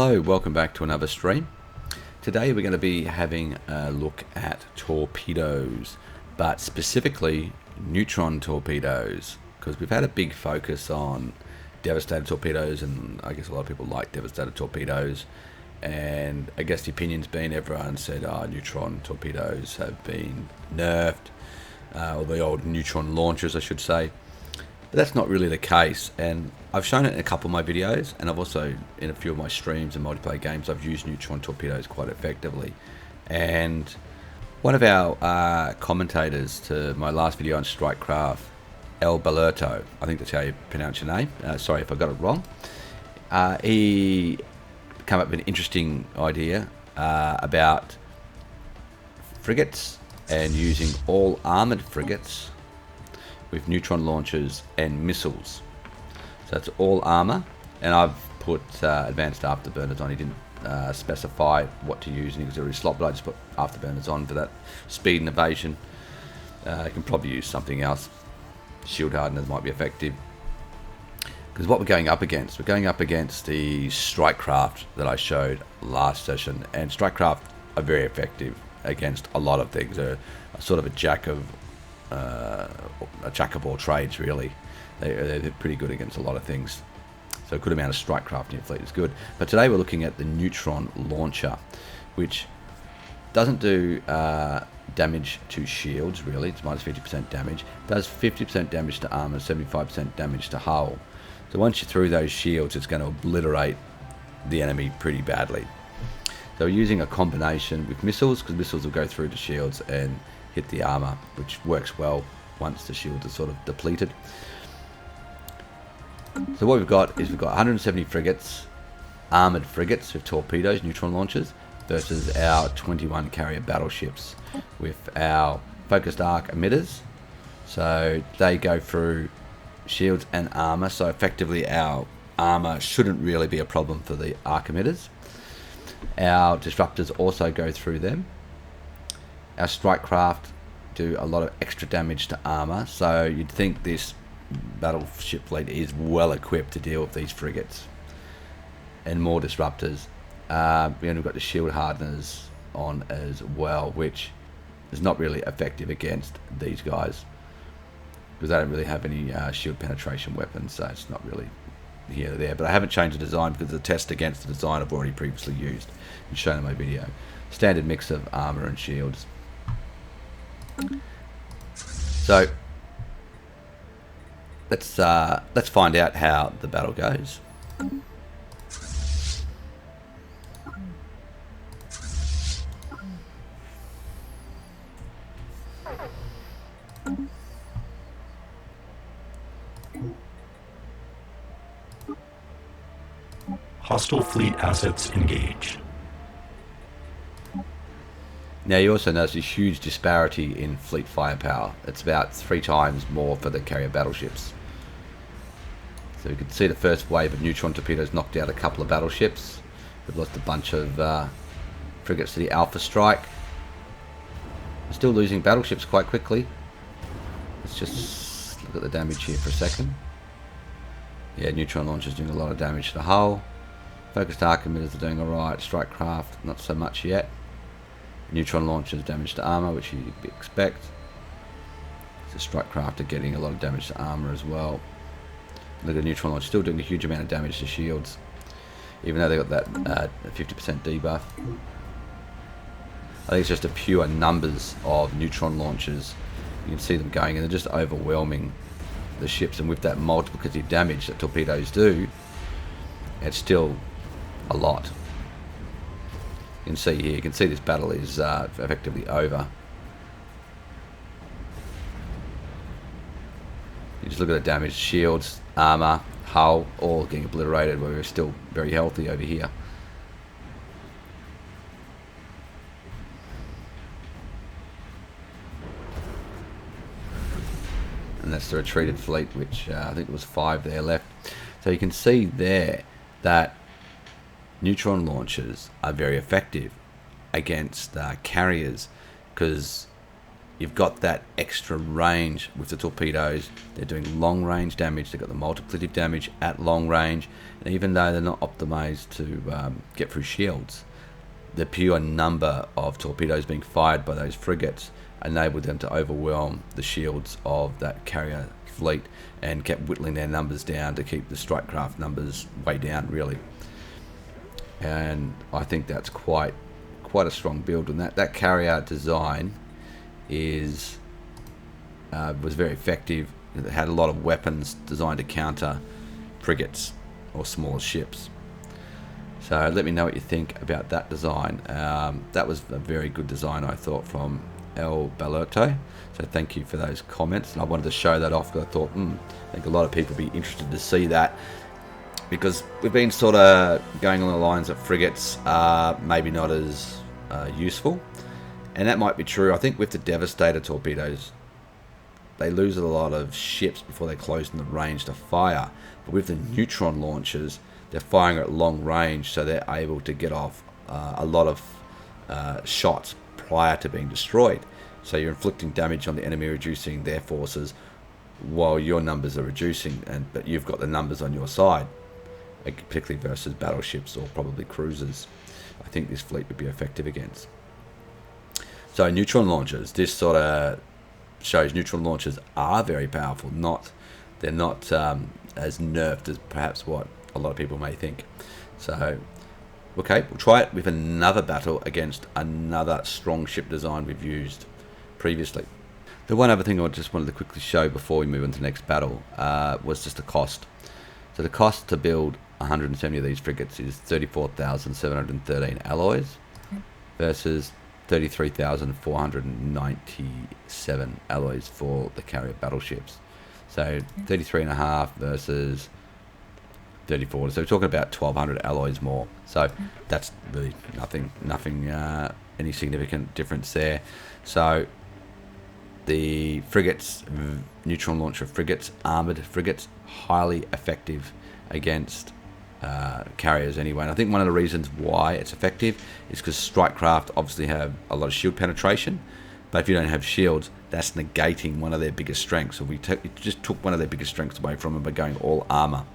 Hello, welcome back to another stream. Today we're going to be having a look at torpedoes, but specifically neutron torpedoes, because we've had a big focus on Devastator torpedoes, and I guess a lot of people like Devastator torpedoes, and I guess the opinion's been everyone said neutron torpedoes have been nerfed, or the old neutron launchers I should say. But that's not really the case, and I've shown it in a couple of my videos, and I've also, in a few of my streams and multiplayer games, I've used neutron torpedoes quite effectively. And one of our commentators to my last video on Strikecraft, El Balerto, I think that's how you pronounce your name, sorry if I got it wrong, he came up with an interesting idea about frigates and using all armoured frigates with neutron launchers and missiles. So it's all armor, and I've put advanced afterburners on. He didn't specify what to use in his auxiliary slot, but I just put afterburners on for that speed and evasion. You can probably use something else. Shield hardeners might be effective. Because what we're going up against the Strikecraft that I showed last session, and Strikecraft are very effective against a lot of things. They're sort of a jack of all trades, really. They're pretty good against a lot of things, so a good amount of Strikecraft in your fleet is good. But today we're looking at the neutron launcher, which doesn't do damage to shields really. It's minus 50% damage, does 50% damage to armor, 75% damage to hull. So once you're through those shields, it's going to obliterate the enemy pretty badly. So we're using a combination with missiles, because missiles will go through the shields and hit the armor, which works well once the shields are sort of depleted. So what we've got 170 frigates, armoured frigates with torpedoes, neutron launchers, versus our 21 carrier battleships with our focused arc emitters. So they go through shields and armour, so effectively our armour shouldn't really be a problem for the arc emitters. Our disruptors also go through them. Our Strikecraft do a lot of extra damage to armour, so you'd think this battleship fleet is well equipped to deal with these frigates. And more disruptors. We've got the shield hardeners on as well, which is not really effective against these guys, because they don't really have any shield penetration weapons, so it's not really here or there. But I haven't changed the design because the test against the design I've already previously used and shown in my video. Standard mix of armour and shields. So let's find out how the battle goes. Hostile fleet assets engaged. Now you also notice a huge disparity in fleet firepower. It's about 3 times more for the carrier battleships. So you can see the first wave of neutron torpedoes knocked out a couple of battleships. We've lost a bunch of frigates to the Alpha Strike. We're still losing battleships quite quickly. Let's just look at the damage here for a second. Yeah, neutron launchers doing a lot of damage to the hull. Focused arc emitters are doing alright. Strikecraft, not so much yet. Neutron launchers damage to armor, which you'd expect. So Strikecraft are getting a lot of damage to armor as well. Look at neutron launch, still doing a huge amount of damage to shields, even though they got that 50% debuff. I think it's just a pure numbers of neutron launchers. You can see them going, and they're just overwhelming the ships. And with that multiplicative damage that torpedoes do, it's still a lot. You can see here, you can see this battle is effectively over. You just look at the damage, shields, armor, hull, all getting obliterated, where we're still very healthy over here. And that's the retreated fleet, which I think there was 5 there left. So you can see there that neutron launchers are very effective against carriers, because you've got that extra range with the torpedoes. They're doing long range damage. They've got the multiplicative damage at long range. And even though they're not optimized to get through shields, the pure number of torpedoes being fired by those frigates enabled them to overwhelm the shields of that carrier fleet and kept whittling their numbers down to keep the strike craft numbers way down, really. And I think that's quite a strong build. And that carrier design was very effective. It had a lot of weapons designed to counter frigates or smaller ships. So let me know what you think about that design. That was a very good design, I thought, from El Balerto. So thank you for those comments. And I wanted to show that off because I thought, I think a lot of people would be interested to see that, because we've been sort of going on the lines that frigates are maybe not as useful. And that might be true. I think with the Devastator torpedoes, they lose a lot of ships before they close in the range to fire. But with the Neutron launchers, they're firing at long range, so they're able to get off a lot of shots prior to being destroyed. So you're inflicting damage on the enemy, reducing their forces while your numbers are reducing, but you've got the numbers on your side, particularly versus battleships or probably cruisers. I think this fleet would be effective against. So neutron launchers, this sort of shows neutron launchers are very powerful. They're not as nerfed as perhaps what a lot of people may think. So, okay, we'll try it with another battle against another strong ship design we've used previously. The one other thing I just wanted to quickly show before we move on to the next battle was just the cost. So the cost to build 170 of these frigates is 34,713 alloys versus 33,497 alloys for the carrier battleships. So 33.5 versus 34. So we're talking about 1,200 alloys more. So that's really nothing any significant difference there. So the frigates, neutron launcher frigates, armoured frigates, highly effective against carriers anyway. And I think one of the reasons why it's effective is because strike craft obviously have a lot of shield penetration, but if you don't have shields, that's negating one of their biggest strengths. So we just took one of their biggest strengths away from them by going all armor.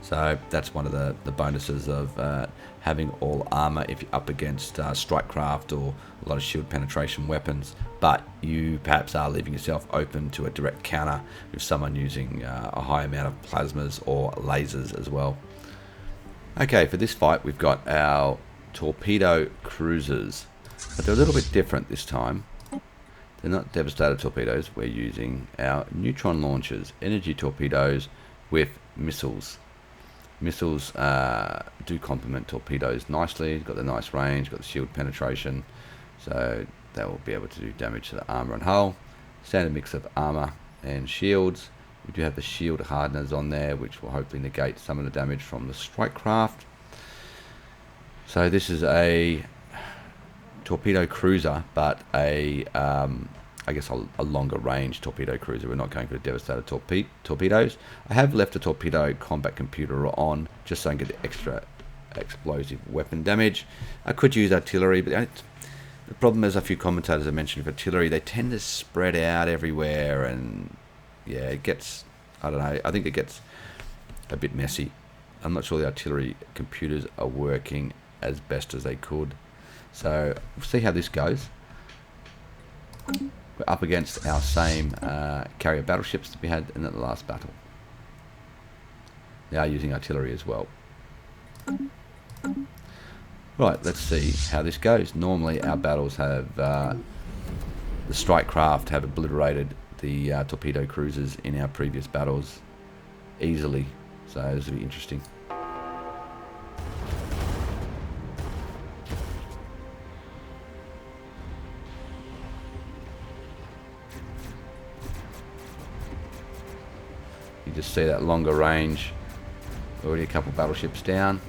So that's one of the bonuses of having all armor if you're up against strike craft or a lot of shield penetration weapons, but you perhaps are leaving yourself open to a direct counter with someone using a high amount of plasmas or lasers as well. Okay, for this fight we've got our torpedo cruisers, but they're a little bit different this time. They're not Devastator torpedoes. We're using our neutron launchers, energy torpedoes with missiles. Missiles do complement torpedoes nicely. Got the nice range, got the shield penetration, so they will be able to do damage to the armor and hull. Standard mix of armor and shields. We do have the shield hardeners on there, which will hopefully negate some of the damage from the strike craft. So this is a torpedo cruiser, but I guess a longer range torpedo cruiser. We're not going for the Devastator torpedoes. I have left a torpedo combat computer on just so I can get the extra explosive weapon damage. I could use artillery, but the problem is, a few commentators have mentioned, with artillery, they tend to spread out everywhere, and yeah, it gets, I don't know, I think it gets a bit messy. I'm not sure the artillery computers are working as best as they could. So we'll see how this goes. We're up against our same carrier battleships that we had in the last battle. They are using artillery as well. Right, let's see how this goes. Normally our battles have, the strike craft have obliterated the torpedo cruisers in our previous battles easily. So this will be interesting. You just see that longer range. Already a couple battleships down.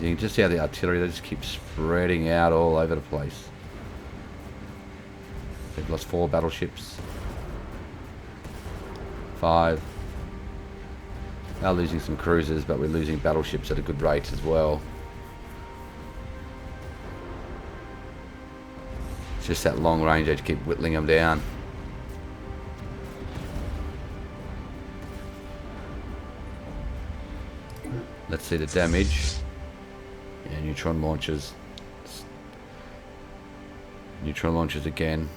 You can just see how the artillery, they just keep spreading out all over the place. They've lost 4 battleships. 5. They're losing some cruisers, but we're losing battleships at a good rate as well. Just that long range, they keep whittling them down. Let's see the damage. Yeah, neutron launchers. Neutron launchers again.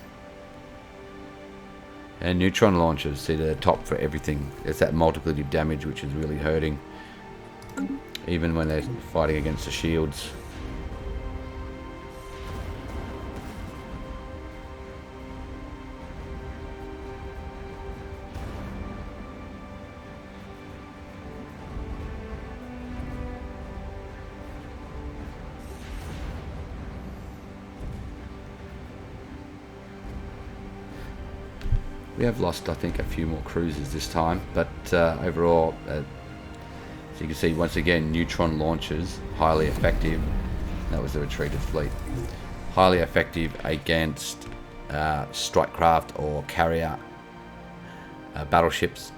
And neutron launchers, see the top for everything. It's that multiplicative damage which is really hurting. Even when they're fighting against the shields. We have lost, I think, a few more cruisers this time, but overall, so you can see once again, neutron launchers, highly effective. That was the retreated fleet. Highly effective against strike craft or carrier battleships.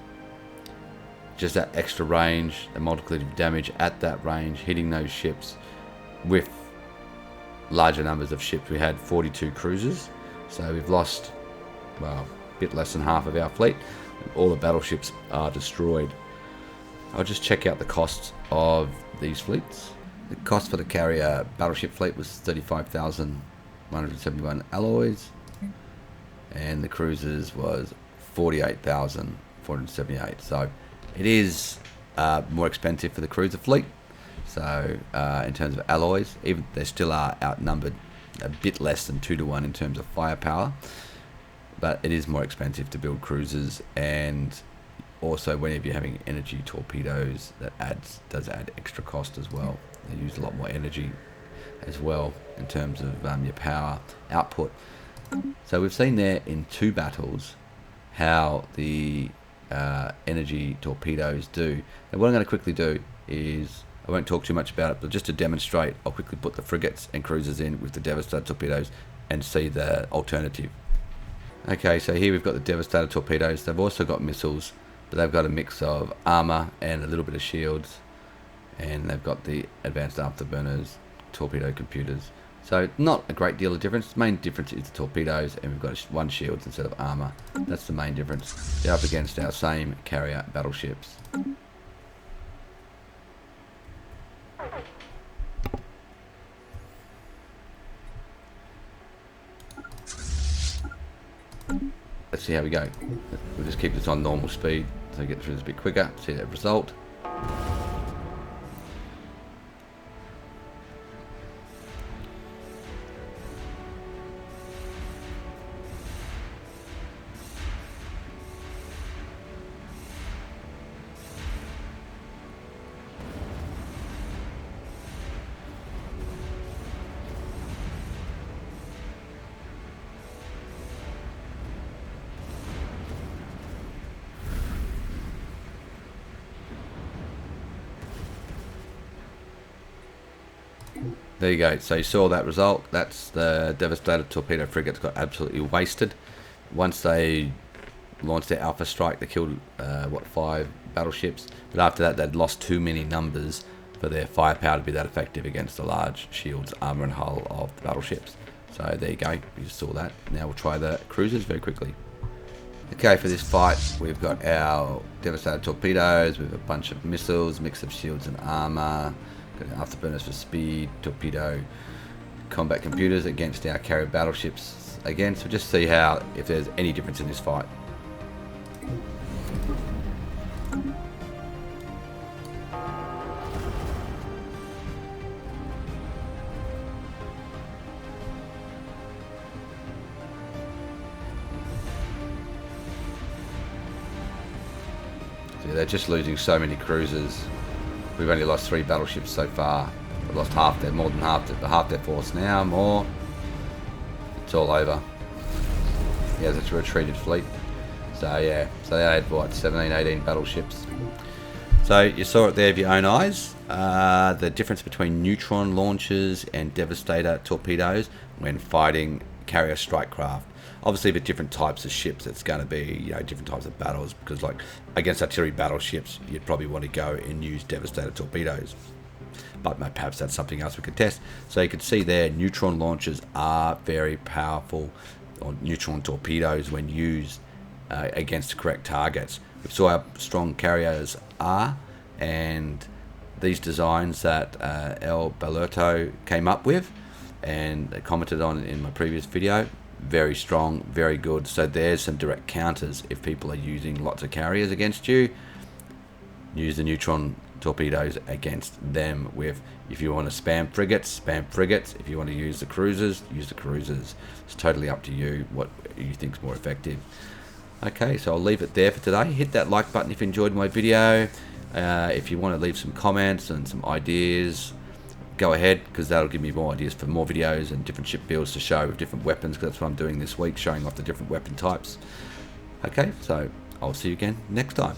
Just that extra range, the multiplicative damage at that range, hitting those ships with larger numbers of ships. We had 42 cruisers, so we've lost, well, bit less than half of our fleet. All the battleships are destroyed. I'll just check out the costs of these fleets. The cost for the carrier battleship fleet was 35,171 alloys, and the cruisers was 48,478. So it is more expensive for the cruiser fleet. So in terms of alloys, even they still are outnumbered a bit less than 2 to 1 in terms of firepower. But it is more expensive to build cruisers, and also whenever you're having energy torpedoes, that does add extra cost as well. They use a lot more energy as well in terms of your power output. So we've seen there in 2 battles how the energy torpedoes do. And what I'm going to quickly do is, I won't talk too much about it, but just to demonstrate, I'll quickly put the frigates and cruisers in with the Devastator torpedoes and see the alternative. Okay, so here we've got the Devastator torpedoes. They've also got missiles, but they've got a mix of armor and a little bit of shields, and they've got the advanced afterburners, torpedo computers. So not a great deal of difference. The main difference is the torpedoes, and we've got 1 shields instead of armor. That's the main difference. They're up against our same carrier battleships. Let's see how we go. We'll just keep this on normal speed so we get through this a bit quicker. See that result. There you go. So you saw that result. That's the Devastator torpedo frigates got absolutely wasted. Once they launched their alpha strike, they killed 5 battleships. But after that, they'd lost too many numbers for their firepower to be that effective against the large shields, armor, and hull of the battleships. So there you go. You just saw that. Now we'll try the cruisers very quickly. Okay, for this fight, we've got our Devastator torpedoes with a bunch of missiles, mix of shields and armor. Afterburners for speed, torpedo, combat computers against our carrier battleships again. So just see how, if there's any difference in this fight. So they're just losing so many cruisers. We've only lost 3 battleships so far. We've lost more than half their force now, more. It's all over. Yeah, it's a retreated fleet. So yeah, so they had what, 17, 18 battleships. So you saw it there with your own eyes. The difference between neutron launchers and Devastator torpedoes when fighting carrier strike craft. Obviously, with different types of ships, it's going to be, you know, different types of battles, because like against artillery battleships, you'd probably want to go and use Devastator torpedoes. But perhaps that's something else we could test. So you can see there, neutron launchers are very powerful, or neutron torpedoes, when used against the correct targets. We saw how strong carriers are, and these designs that El Balerto came up with and commented on in my previous video, very strong, very good. So there's some direct counters. If people are using lots of carriers against you, use the neutron torpedoes against them. With, if you want to spam frigates, spam frigates. If you want to use the cruisers, use the cruisers. It's totally up to you what you think is more effective. Okay, so I'll leave it there for today. Hit that like button if you enjoyed my video. If you want to leave some comments and some ideas, go ahead, because that'll give me more ideas for more videos and different ship builds to show with different weapons, because that's what I'm doing this week, showing off the different weapon types. Okay, so I'll see you again next time.